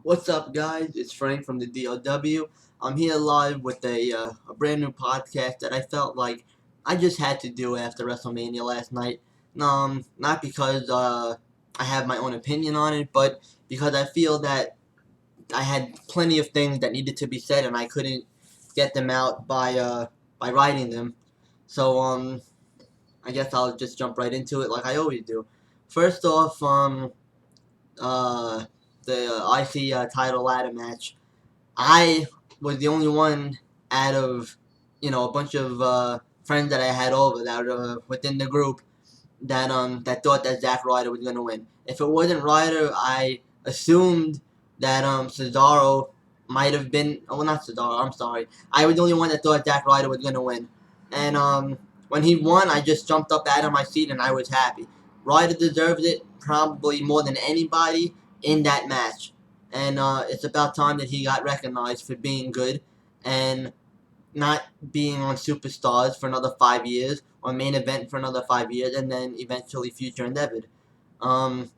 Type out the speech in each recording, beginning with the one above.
What's up, guys? It's Frank from the DOW. I'm here live with a brand new podcast that I felt like I just had to do after WrestleMania last night. Not because I have my own opinion on it, but because I feel that I had plenty of things that needed to be said and I couldn't get them out by writing them. So I guess I'll just jump right into it like I always do. First off, uh, the IC title ladder match. I was the only one out of, a bunch of friends that I had over that were within the group that thought that Zack Ryder was gonna win. If it wasn't Ryder, I assumed that Cesaro might have been. Oh, not Cesaro. I'm sorry. I was the only one that thought Zack Ryder was gonna win, and when he won, I just jumped up out of my seat and I was happy. Ryder deserved it probably more than anybody in that match, and it's about time that he got recognized for being good and not being on Superstars for another 5 years, or main event for another 5 years, and then eventually future endeavored. Um,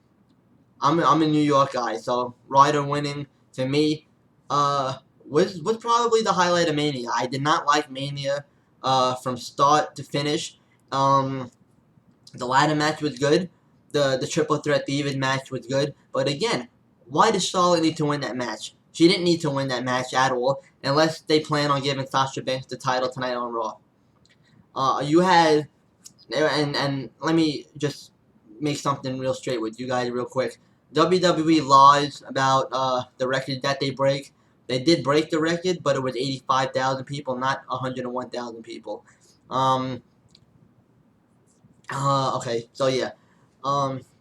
I'm a New York guy, so Ryder winning to me was probably the highlight of Mania. I did not like Mania from start to finish. Um, the ladder match was good. The triple threat Divas match was good. But again, why does Charlotte need to win that match? She didn't need to win that match at all, unless they plan on giving Sasha Banks the title tonight on Raw. You had, and let me just make something real straight with you guys real quick. WWE lies about the record that they break. They did break the record, but it was 85,000 people, not 101,000 people. Um, okay, so yeah.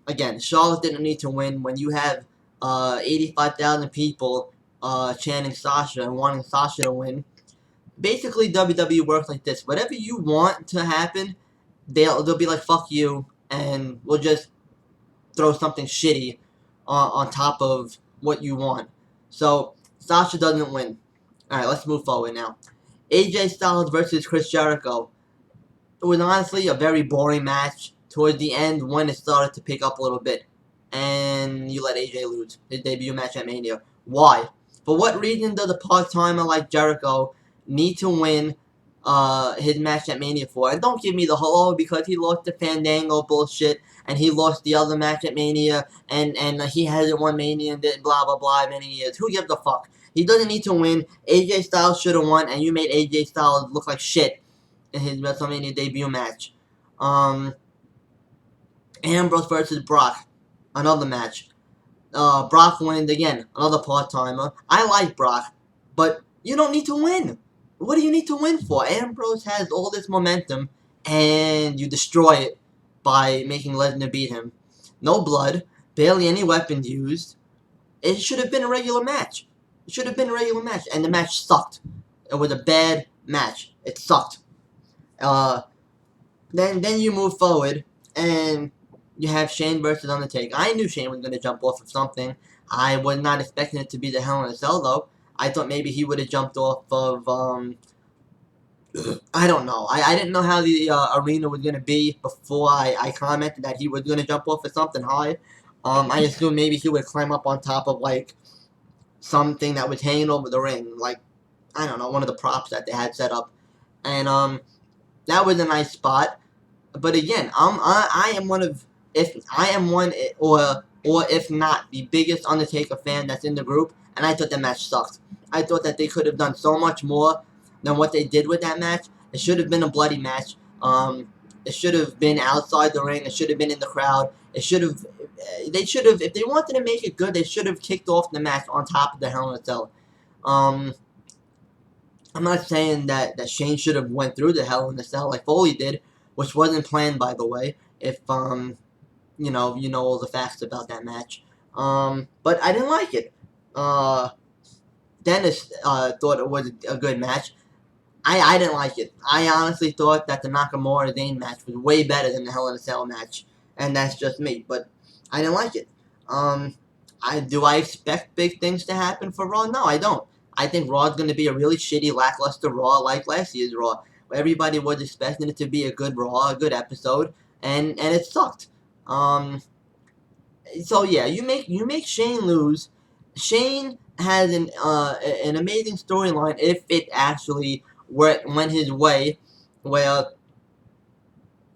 Again, Charlotte didn't need to win when you have 85,000 people chanting Sasha and wanting Sasha to win. Basically, WWE works like this. Whatever you want to happen, they'll be like, fuck you, and we'll just throw something shitty on top of what you want. So, Sasha doesn't win. Alright, let's move forward now. AJ Styles versus Chris Jericho. It was honestly a very boring match towards the end when it started to pick up a little bit. And you let AJ lose his debut match at Mania. Why? For what reason does a part-timer like Jericho need to win his match at Mania for? And don't give me the whole, because he lost the Fandango bullshit, and he lost the other match at Mania, and he hasn't won Mania and blah blah blah many years. Who gives a fuck? He doesn't need to win. AJ Styles should have won, and you made AJ Styles look like shit in his WrestleMania debut match. Um, Ambrose versus Brock, another match. Brock wins again, another part-timer. I like Brock, but you don't need to win. What do you need to win for? Ambrose has all this momentum, and you destroy it by making Lesnar beat him. No blood, barely any weapons used. It should have been a regular match. It should have been a regular match, and the match sucked. It was a bad match. It sucked. Uh, then you move forward, and you have Shane versus Undertaker. I knew Shane was going to jump off of something. I was not expecting it to be the Hell in a Cell, though. I thought maybe he would have jumped off of, I don't know. I didn't know how the arena was going to be before I commented that he was going to jump off of something high. I assumed maybe he would climb up on top of, like, something that was hanging over the ring. Like, I don't know, one of the props that they had set up. And, that was a nice spot. But again, I am one of, if I am one, or if not the biggest Undertaker fan that's in the group, and I thought that match sucked. I thought that they could have done so much more than what they did with that match. It should have been a bloody match. It should have been outside the ring. It should have been in the crowd. It should have. They should have. If they wanted to make it good, they should have kicked off the match on top of the Hell in a Cell. Um, I'm not saying that Shane should have went through the Hell in a Cell like Foley did, which wasn't planned, by the way. If you know all the facts about that match. But I didn't like it. Dennis thought it was a good match. I didn't like it. I honestly thought that the Nakamura Zayn match was way better than the Hell in a Cell match, and that's just me. But I didn't like it. I expect big things to happen for Raw? No, I don't. I think Raw is going to be a really shitty, lackluster Raw like last year's Raw. Everybody was expecting it to be a good Raw, a good episode, and it sucked. So yeah, you make Shane lose, Shane has an amazing storyline if it actually went his way, where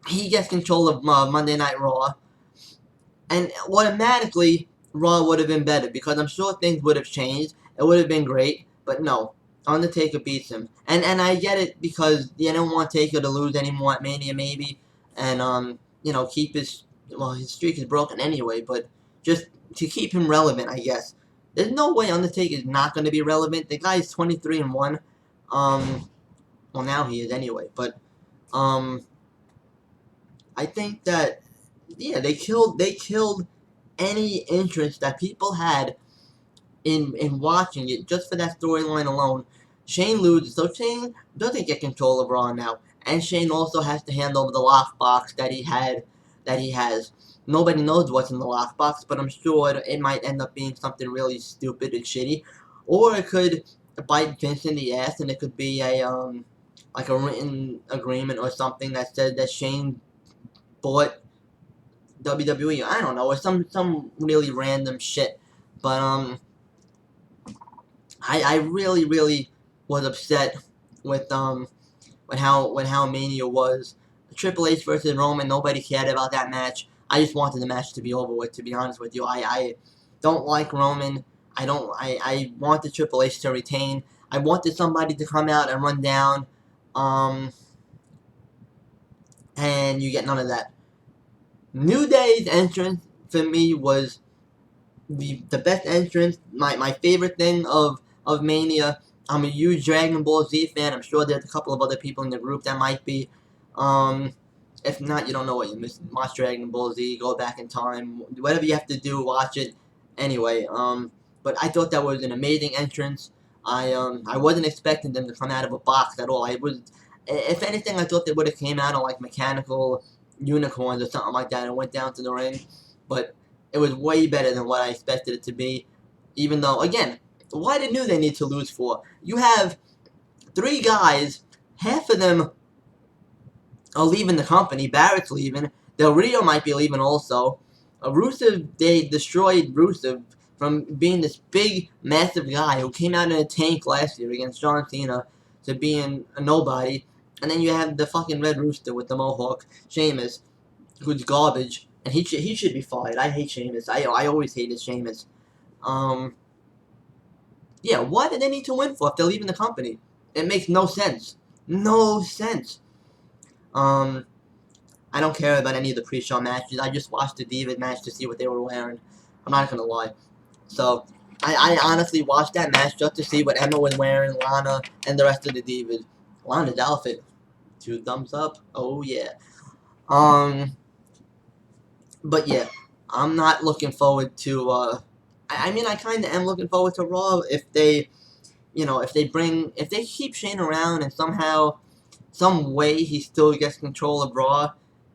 he gets control of Monday Night Raw, and automatically Raw would have been better because I'm sure things would have changed. It would have been great, but no, Undertaker beats him, and I get it because you don't want Taker to lose anymore at Mania maybe, and keep his streak is broken anyway, but just to keep him relevant, I guess. There's no way Undertaker is not going to be relevant. The guy's 23-1. Well now he is anyway, but um, I think that yeah, they killed any interest that people had in watching it just for that storyline alone. Shane loses, so Shane doesn't get control of Raw now, and Shane also has to hand over the lockbox that he has. Nobody knows what's in the lockbox, but I'm sure it might end up being something really stupid and shitty, or it could bite Vince in the ass, and it could be like a written agreement or something that said that Shane bought WWE. I don't know, or some really random shit. But I really was upset with how Mania was. Triple H versus Roman. Nobody cared about that match. I just wanted the match to be over with. To be honest with you, I don't like Roman. I wanted Triple H to retain. I wanted somebody to come out and run down. Um, and you get none of that. New Day's entrance for me was the best entrance. My favorite thing of Mania. I'm a huge Dragon Ball Z fan. I'm sure there's a couple of other people in the group that might be. Um, if not, you don't know what you're missing. Watch Dragon Ball Z. Go back in time. Whatever you have to do, watch it. Anyway, but I thought that was an amazing entrance. I wasn't expecting them to come out of a box at all. I was, if anything, I thought they would have came out on like mechanical unicorns or something like that and went down to the ring. But it was way better than what I expected it to be. Even though, again, why did New Day need to lose for? You have three guys, half of them are leaving the company. Barrett's leaving. Del Rio might be leaving also. Rusev, they destroyed Rusev from being this big, massive guy who came out in a tank last year against John Cena to being a nobody. And then you have the fucking Red Rooster with the mohawk, Sheamus, who's garbage, and he should be fired. I hate Sheamus. I always hated Sheamus. Um, yeah, what did they need to win for if they're leaving the company? It makes no sense. No sense. I don't care about any of the pre-show matches. I just watched the Diva match to see what they were wearing. I'm not gonna lie. So, I honestly watched that match just to see what Emma was wearing, Lana, and the rest of the Divas. Lana's outfit, 2 thumbs up. Oh yeah. But yeah, I'm not looking forward to. I mean, I kind of am looking forward to Raw if they, if they keep Shane around and somehow, some way he still gets control of Raw,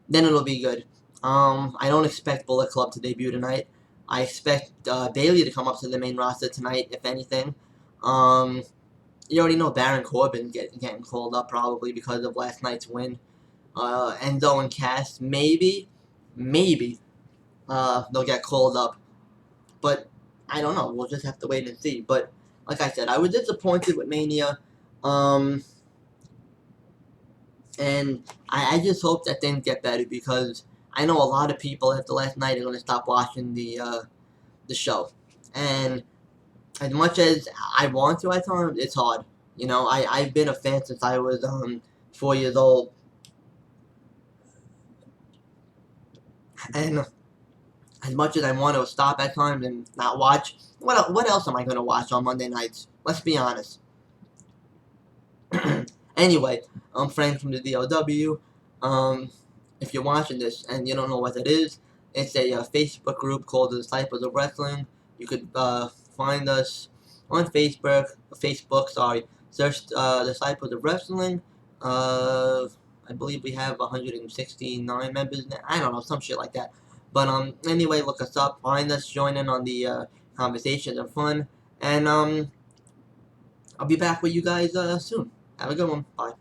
then it'll be good. I don't expect Bullet Club to debut tonight. I expect Bailey to come up to the main roster tonight, if anything. You already know Baron Corbin getting called up probably because of last night's win. Enzo and Cass, maybe they'll get called up. But I don't know. We'll just have to wait and see. But like I said, I was disappointed with Mania. And I just hope that things get better because I know a lot of people after last night are going to stop watching the show. And as much as I want to at times, it's hard. I've been a fan since I was 4 years old. And as much as I want to stop at times and not watch, what else am I going to watch on Monday nights? Let's be honest. Anyway, I'm Frank from the DLW. If you're watching this and you don't know what it is, it's a Facebook group called the Disciples of Wrestling. You could find us on Facebook. Search Disciples of Wrestling. I believe we have 169 members now. I don't know, some shit like that. But anyway, look us up, find us, join in on the conversations and fun. And I'll be back with you guys soon. Have a good one. Bye.